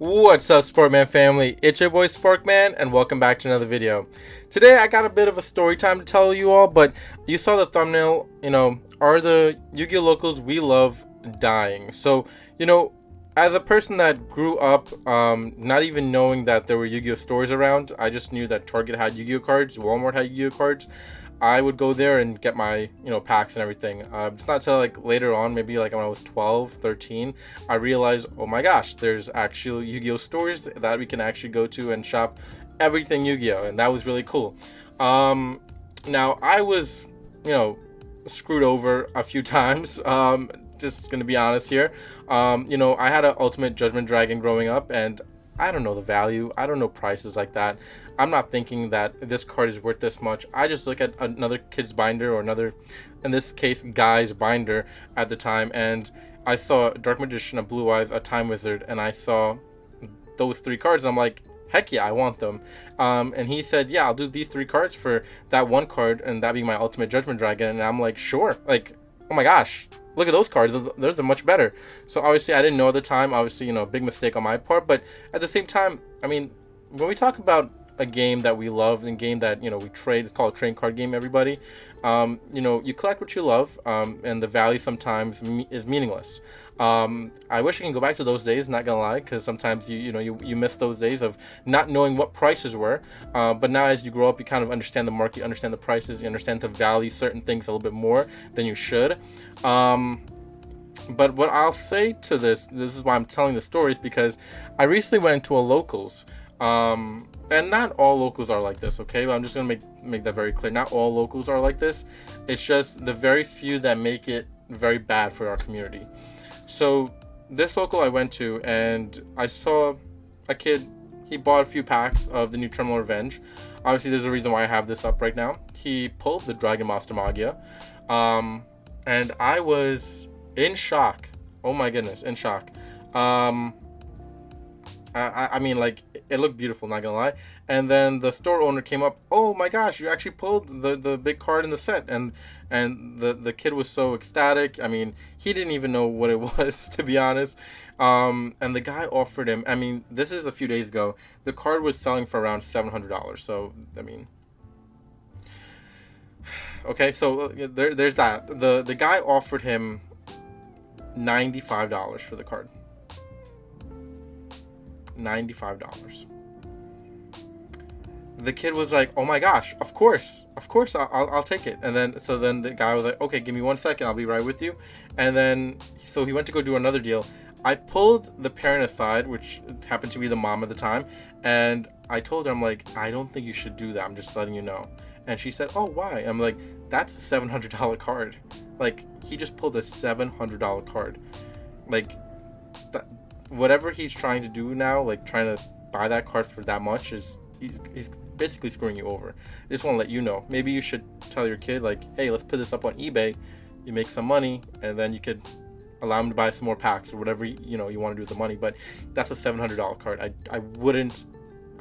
What's up, Sporkman family? It's your boy Sporkman, and welcome back to another video. Today I got a bit of a story time to tell you all, but you saw the thumbnail, are the Yu-Gi-Oh! Locals we love dying? So, as a person that grew up not even knowing that there were Yu-Gi-Oh! Stores around, I just knew that Target had Yu-Gi-Oh! Cards, Walmart had Yu-Gi-Oh! Cards. I would go there and get my, packs and everything. It's not till like later on, maybe like when I was 12, 13, I realized, oh my gosh, there's actual Yu-Gi-Oh stores that we can actually go to and shop everything Yu-Gi-Oh, and that was really cool. Now I was, screwed over a few times. Just gonna be honest here. I had an Ultimate Judgment Dragon growing up, and I don't know the value. I don't know prices like that. I'm not thinking that this card is worth this much. I just look at another kid's binder or another, in this case, guy's binder at the time, and I saw Dark Magician, a Blue Eyes, a Time Wizard, and I saw those three cards. And I'm like, heck yeah, I want them. And he said, yeah, I'll do these three cards for that one card, and that being my Ultimate Judgment Dragon. And I'm like, sure. Like, oh my gosh. Look at those cards. Those are much better. So obviously I didn't know at the time. Obviously, big mistake on my part. But at the same time, I mean, when we talk about a game that we love and game that we trade, it's called a trading card game, everybody. You collect what you love, and the value sometimes is meaningless. I wish I can go back to those days, not gonna lie, because sometimes you miss those days of not knowing what prices were. But now as you grow up, you kind of understand the market, understand the prices, you understand to value certain things a little bit more than you should. But what I'll say to this is why I'm telling the stories, because I recently went into a locals. And not all locals are like this, okay? But I'm just gonna make that very clear. Not all locals are like this. It's just the very few that make it very bad for our community. So this local I went to, and I saw a kid. He bought a few packs of the new Terminal Revenge. Obviously, there's a reason why I have this up right now. He pulled the Dragon Master Magia, and I was in shock. Oh my goodness, in shock. I mean, like, it looked beautiful, not gonna lie. And then the store owner came up, oh my gosh, you actually pulled the big card in the set. And the kid was so ecstatic. I mean, he didn't even know what it was, to be honest. And the guy offered him, I mean, this is a few days ago, the card was selling for around $700. So, I mean, okay, so there's that. The guy offered him $95 for the card. $95. The kid was like, oh my gosh, of course, I'll take it. And then the guy was like, okay, give me 1 second, I'll be right with you. And then so he went to go do another deal. I pulled the parent aside, which happened to be the mom at the time, and I told her, I'm like, I don't think you should do that, I'm just letting you know. And she said, oh, why? I'm like, that's a $700 card. Like, he just pulled a $700 card. Like, that, whatever he's trying to do now, like trying to buy that card for that much, is he's basically screwing you over. I just want to let you know. Maybe you should tell your kid, like, hey, let's put this up on eBay. You make some money, and then you could allow him to buy some more packs or whatever you want to do with the money. But that's a $700 card.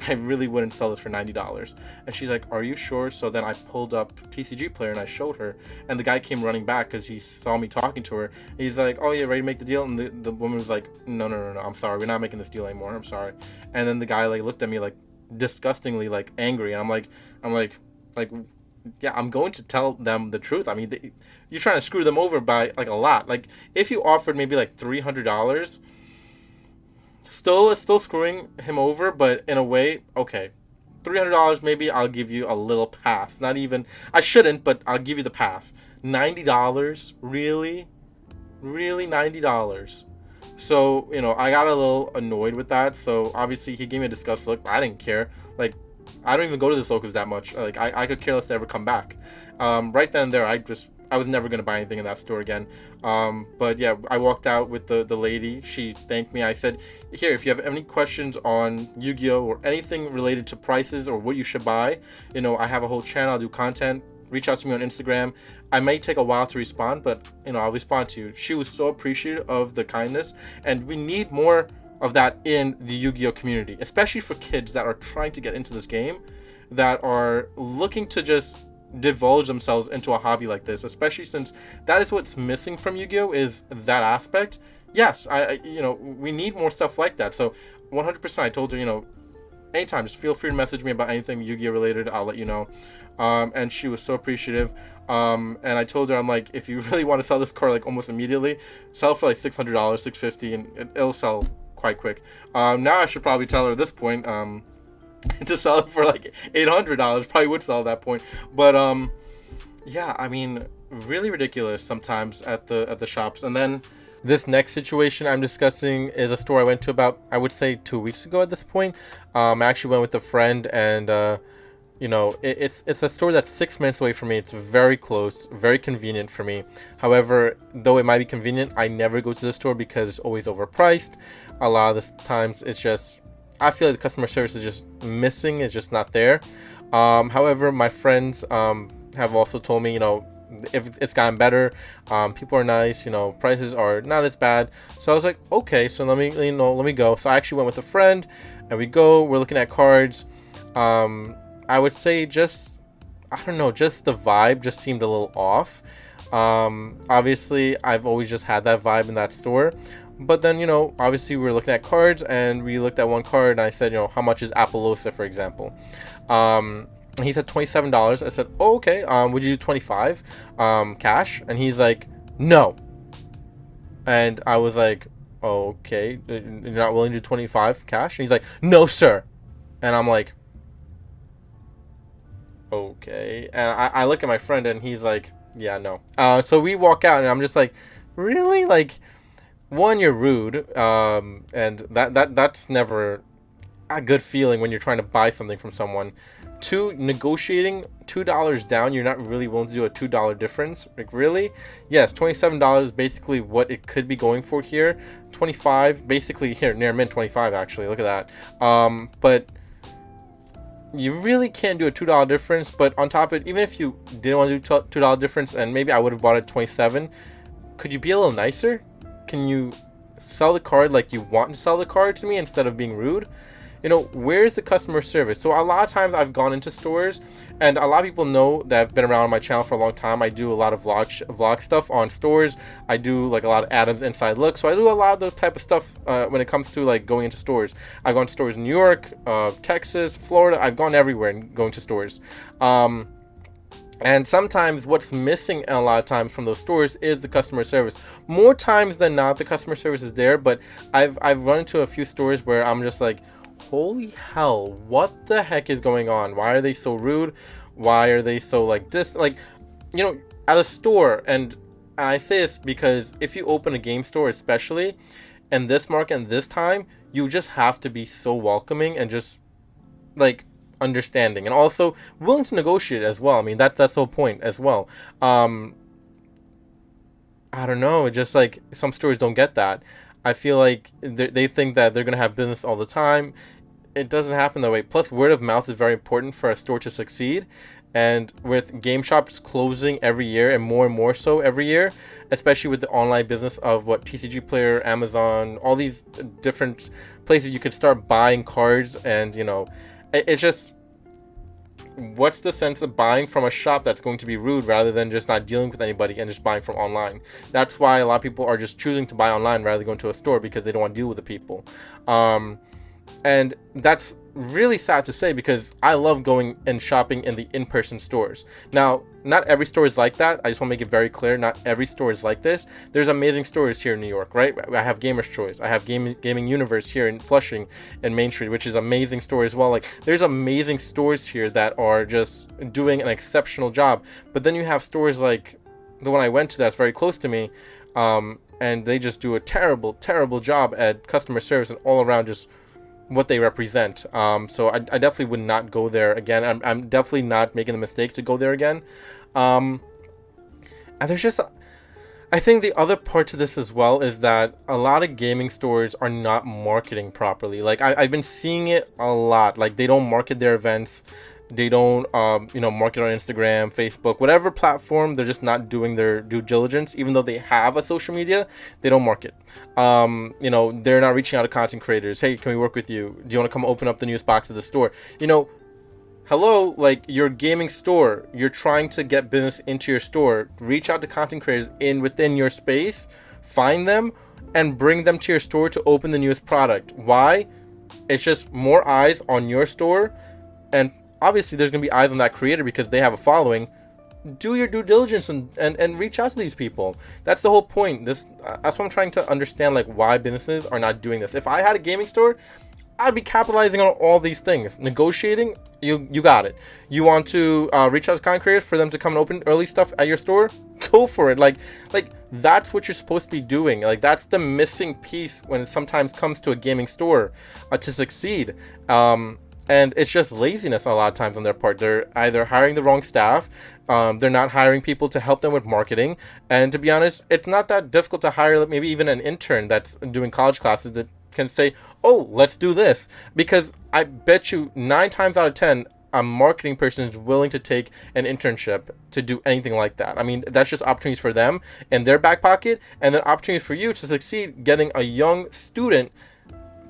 I really wouldn't sell this for $90. And she's like, are you sure? So then I pulled up TCG Player and I showed her, and the guy came running back because he saw me talking to her. He's like, oh yeah, ready to make the deal? And the woman was like, no, I'm sorry, we're not making this deal anymore, I'm sorry. And then the guy like looked at me like disgustingly, like angry, and I'm like yeah, I'm going to tell them the truth. I mean, you're trying to screw them over by like a lot. Like, if you offered maybe like $300, it's still screwing him over, but in a way, okay, $300, maybe I'll give you a little pass. Not even, I shouldn't, but I'll give you the pass. $90, really $90. So I got a little annoyed with that. So obviously he gave me a disgust look. I didn't care. Like, I don't even go to this locals that much. Like, I could care less to ever come back. Right then and there, I was never gonna buy anything in that store again. But yeah, I walked out with the lady. She thanked me. I said, here, if you have any questions on Yu-Gi-Oh or anything related to prices or what you should buy, I have a whole channel. I do content. Reach out to me on Instagram. I may take a while to respond, but I'll respond to you. She was so appreciative of the kindness, and we need more of that in the Yu-Gi-Oh community, especially for kids that are trying to get into this game, that are looking to just divulge themselves into a hobby like this, especially since that is what's missing from Yu-Gi-Oh, is that aspect. Yes, we need more stuff like that. So 100%, I told her, anytime, just feel free to message me about anything Yu-Gi-Oh related. I'll let you know. And she was so appreciative. And I told her, I'm like, if you really want to sell this card like almost immediately, sell for like $600, $650, and it'll sell quite quick. Now I should probably tell her at this point to sell it for like $800. Probably would sell at that point. But yeah, I mean, really ridiculous sometimes at the shops. And then this next situation I'm discussing is a store I went to about, I would say, 2 weeks ago at this point. I actually went with a friend, and it's a store that's 6 minutes away from me. It's very close, very convenient for me. However, though it might be convenient, I never go to the store because it's always overpriced. A lot of the times it's just, I feel like the customer service is just missing, it's just not there. However, my friends have also told me, if it's gotten better, people are nice, prices are not as bad. So I was like, okay, so let me go. So I actually went with a friend, and we're looking at cards. I would say just the vibe just seemed a little off. Obviously I've always just had that vibe in that store, but then obviously we were looking at cards, and we looked at one card, and I said, how much is Apollosa, for example? And he said $27. I said, oh, okay, would you do 25 cash? And he's like, no. And I was like, oh, okay, you're not willing to do 25 cash? And he's like, no, sir. And I'm like, okay. And I look at my friend, and he's like, yeah, no. So we walk out, and I'm just like, really? Like, one, you're rude, and that's never a good feeling when you're trying to buy something from someone. Two, negotiating $2 down, you're not really willing to do a $2 difference. Like, really? Yes, $27 is basically what it could be going for here. 25, basically here, near mint 25 actually. Look at that. But you really can't do a $2 difference. But on top of it, even if you didn't want to do $2 difference, and maybe I would have bought it 27, could you be a little nicer? Can you sell the card like you want to sell the card to me instead of being rude? Where's the customer service? So a lot of times I've gone into stores, and a lot of people know that I've been around on my channel for a long time. I do a lot of vlog stuff on stores. I do like a lot of Adam's Inside Look. So I do a lot of the type of stuff when it comes to like going into stores. I've gone to stores in New York, Texas, Florida. I've gone everywhere and going to stores. And sometimes what's missing a lot of times from those stores is the customer service. More times than not, the customer service is there, but I've run into a few stores where I'm just like, holy hell, what the heck is going on? Why are they so rude? Why are they so like this? Like, at a store, and I say this because if you open a game store, especially in this market and this time, you just have to be so welcoming and just like understanding, and also willing to negotiate as well. I mean, that's the whole point as well. I don't know, it's just like some stores don't get that. I feel like they think that they're going to have business all the time. It doesn't happen that way. Plus, word of mouth is very important for a store to succeed. And with game shops closing every year, and more so every year, especially with the online business of TCG Player, Amazon, all these different places you could start buying cards, and it's just, what's the sense of buying from a shop that's going to be rude rather than just not dealing with anybody and just buying from online? That's why a lot of people are just choosing to buy online rather than going to a store, because they don't want to deal with the people. And that's really sad to say, because I love going and shopping in the in-person stores. Now, not every store is like that. I just want to make it very clear, not every store is like this. There's amazing stores here in New York, right? I have Gamer's Choice. I have Gaming Universe here in Flushing and Main Street, which is an amazing store as well. Like, there's amazing stores here that are just doing an exceptional job. But then you have stores like the one I went to that's very close to me, and they just do a terrible job at customer service and all around just what they represent. So I definitely would not go there again. I'm definitely not making the mistake to go there again. And there's just, I think the other part to this as well is that a lot of gaming stores are not marketing properly. Like, I've been seeing it a lot. Like, they don't market their events. They don't, market on Instagram, Facebook, whatever platform. They're just not doing their due diligence. Even though they have a social media, they don't market. They're not reaching out to content creators. Hey, can we work with you? Do you want to come open up the newest box of the store? Hello, like, your gaming store. You're trying to get business into your store. Reach out to content creators within your space. Find them and bring them to your store to open the newest product. Why? It's just more eyes on your store, and obviously there's gonna be eyes on that creator because they have a following. Do your due diligence and reach out to these people. That's the whole point. That's what I'm trying to understand, like why businesses are not doing this. If I had a gaming store, I'd be capitalizing on all these things. Negotiating, you got it. You want to reach out to content creators for them to come and open early stuff at your store? Go for it. Like that's what you're supposed to be doing. Like that's the missing piece when it sometimes comes to a gaming store to succeed. And it's just laziness a lot of times on their part. They're either hiring the wrong staff, they're not hiring people to help them with marketing. And to be honest, it's not that difficult to hire maybe even an intern that's doing college classes that can say, oh, let's do this. Because I bet you 9 times out of 10, a marketing person is willing to take an internship to do anything like that. I mean, that's just opportunities for them in their back pocket, and then opportunities for you to succeed getting a young student,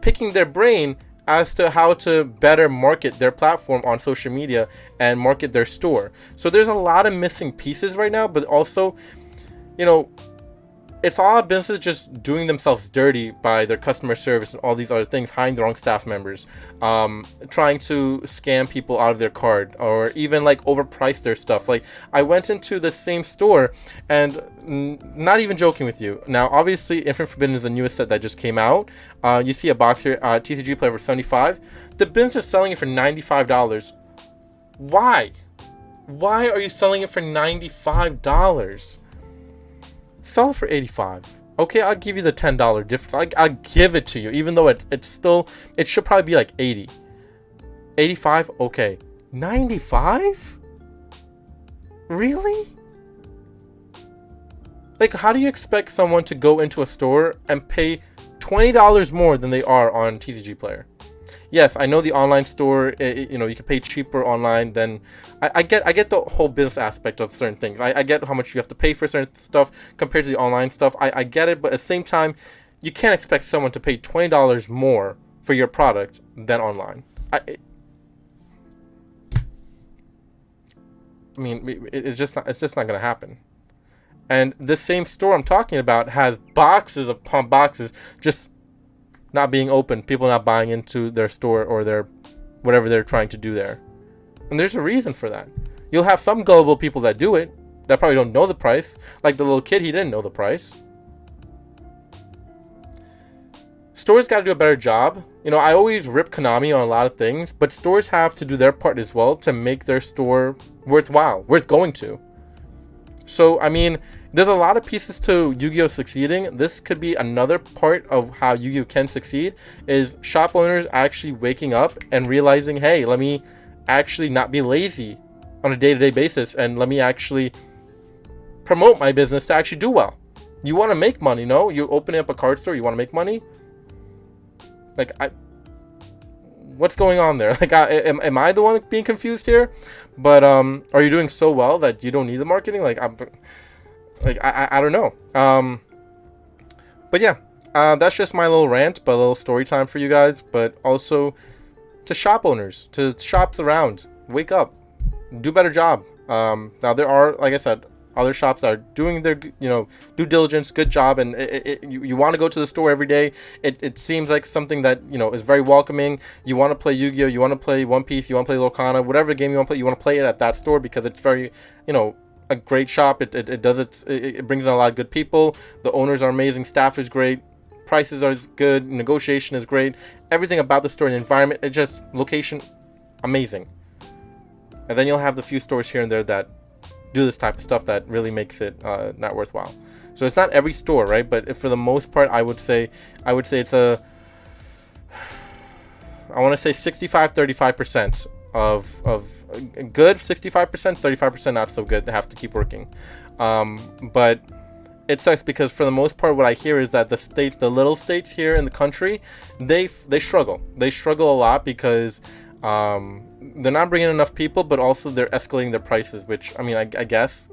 picking their brain as to how to better market their platform on social media and market their store. So there's a lot of missing pieces right now, but also, you know, it's all about businesses just doing themselves dirty by their customer service and all these other things, hiring the wrong staff members, trying to scam people out of their card, or even like overprice their stuff. Like I went into the same store, and not even joking with you. Now, obviously, Infinite Forbidden is the newest set that just came out. You see a box here, TCG Player for $75. The business is selling it for $95. Why? Why are you selling it for $95? Sell it for $85. Okay, I'll give you the $10 difference. I'll give it to you, even though it should probably be like 80. 85, okay. 95? Really? Like, how do you expect someone to go into a store and pay $20 more than they are on TCG Player? Yes, I know the online store, you know, you can pay cheaper online than... I get the whole business aspect of certain things. I get how much you have to pay for certain stuff compared to the online stuff. I get it, but at the same time, you can't expect someone to pay $20 more for your product than online. I mean, it's just not going to happen. And this same store I'm talking about has boxes upon boxes just not being open, people not buying into their store or their whatever they're trying to do there. And there's a reason for that. You'll have some gullible people that do it, that probably don't know the price. Like the little kid, he didn't know the price. Stores got to do a better job. You know, I always rip Konami on a lot of things, but stores have to do their part as well to make their store worthwhile, worth going to. So, I mean, there's a lot of pieces to Yu-Gi-Oh! Succeeding. This could be another part of how Yu-Gi-Oh! Can succeed, is shop owners actually waking up and realizing, hey, let me actually not be lazy on a day-to-day basis, and let me actually promote my business to actually do well. You want to make money, no? You open up a card store, you want to make money? Like, what's going on there? Like, am I the one being confused here? But are you doing so well that you don't need the marketing? Like, I don't know. But yeah, that's just my little rant, but a little story time for you guys. But also to shop owners, to shops around, wake up, do a better job. Now there are, like I said, other shops that are doing their, you know, due diligence, good job, and you want to go to the store every day. It seems like something that, you know, is very welcoming. You want to play Yu-Gi-Oh, you want to play One Piece, you want to play Lorcana, whatever game you want to play it at that store because it's very, you know, a great shop. It brings in a lot of good people. The owners are amazing, staff is great, prices are good, negotiation is great, everything about the store and the environment, it just, location, amazing. And then you'll have the few stores here and there that do this type of stuff that really makes it not worthwhile. So it's not every store, right? But for the most part, I would say it's a, I want to say 65-35% of good, 65%, 35% not so good. They have to keep working. But it sucks because for the most part, what I hear is that the states, the little states here in the country, they struggle. They struggle a lot because they're not bringing enough people, but also they're escalating their prices, which, I mean, I guess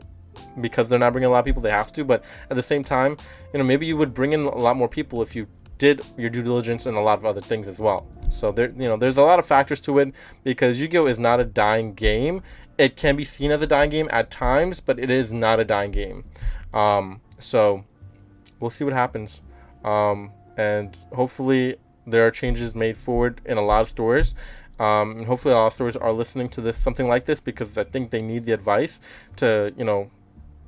because they're not bringing a lot of people, they have to. But at the same time, you know, maybe you would bring in a lot more people if you did your due diligence and a lot of other things as well. So there, you know, there's a lot of factors to it because Yu-Gi-Oh! Is not a dying game. It can be seen as a dying game at times, but it is not a dying game. So we'll see what happens. And hopefully there are changes made forward in a lot of stores. And hopefully a lot of stores are listening to this, something like this, because I think they need the advice to, you know,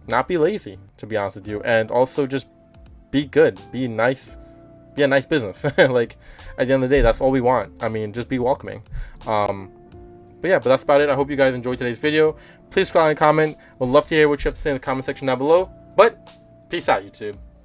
not be lazy, to be honest with you, and also just be good, be nice, be a nice business. Like, at the end of the day, that's all we want. I mean, just be welcoming. But yeah, but that's about it. I hope you guys enjoyed today's video. Please subscribe and comment. Would love to hear what you have to say in the comment section down below. But peace out, YouTube.